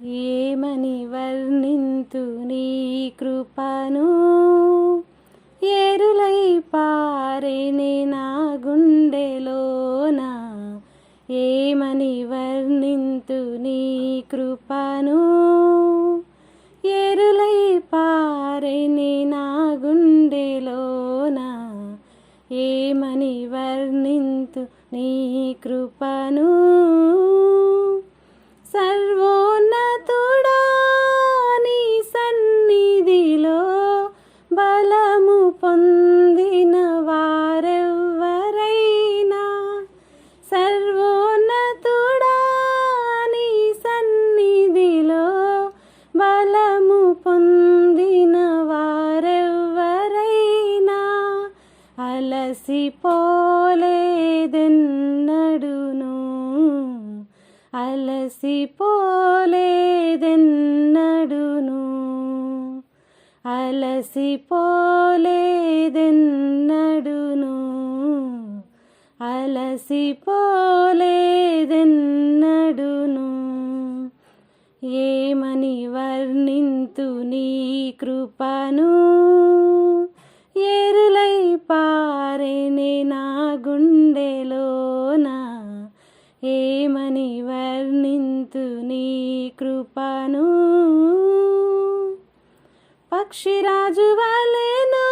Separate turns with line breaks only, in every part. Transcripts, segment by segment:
ఏమని వర్ణింతు నీ కృపను, ఏరులై పారెనే నా గుండెలోన. ఏమని వర్ణింతు నీ కృపను, ఏరులై పారెనే నా గుండెలోన. ఏమని వర్ణింతు నీ కృపను. సర్వోన్నతుడా నీ సన్నిధిలో బలము పొందిన వారెవ్వరైనా, సర్వోన్నతుడా నీ సన్నిధిలో బలము పొందిన వారెవ్వరైనా అలసిపోలేదెన్నడును, అలసిపోలేదెన్నడును, అలసిపోలేదెన్నడును, అలసిపోలేదెన్నడును. ఏమని వర్ణింతు నీ కృపను, ఏరులై పారెనే నా గుండెలోన. ఏమని వర్ణింతు నీ కృపను. పక్షిరాజు వలెను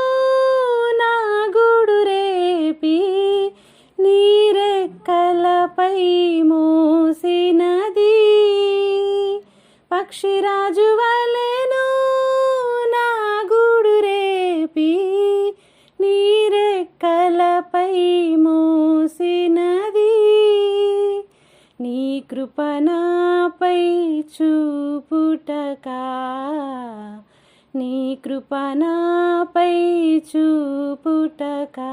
నా గూడు రేపి నీరెక్కలపై మోసినది. పక్షిరాజు వలెను నా గూడు రేపి నీరెక్కలపై మోసినది. నీ కృప నాపై చూపుటకా, నీ కృప నాపై చూపుటకా,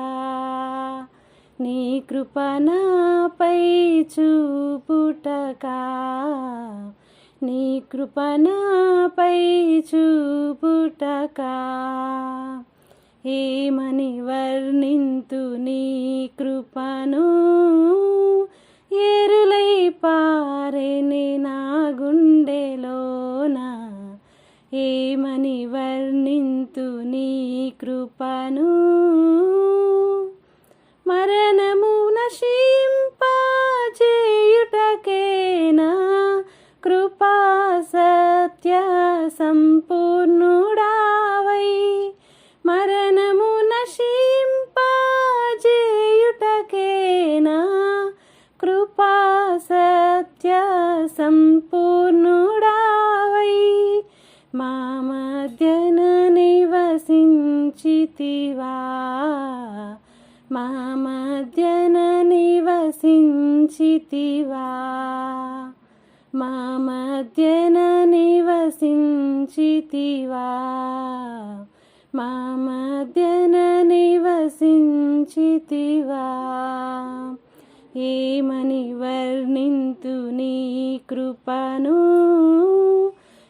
నీ కృప నాపై చూపుటకా, నీ కృప నాపై చూపుటకా. ఏమని వర్ణింతు నీ కృపను, ఏరులై పారెనే నా గుండెలోన. ఏమని వర్ణింతు నీ కృపను. మరణము నశింపజేయుటకేనా కృపా సత్య సంపూర్ణుడావై. మరణము నశింపజేయుటకేనా కృపా సత్య సంపూర్ణుడావై. మా మధ్యన నివసించితివా, మా మధ్యన నివసించితివా, మా మధ్యన నివసించితివా, మా మధ్యన నివసించితివా. ఏమని వర్ణింతు నీ కృపను,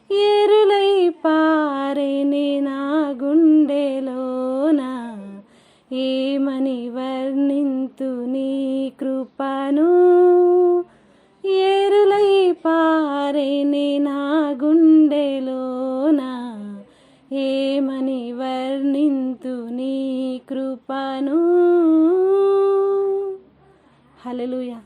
ఏరులై పారెనే నా గుండెలోన. ఏమని వర్ణింతు నీ కృపను, ఏరులై పారెనే నా గుండెలోన. ఏమని వర్ణింతు నీ కృపను. హల్లెలూయా.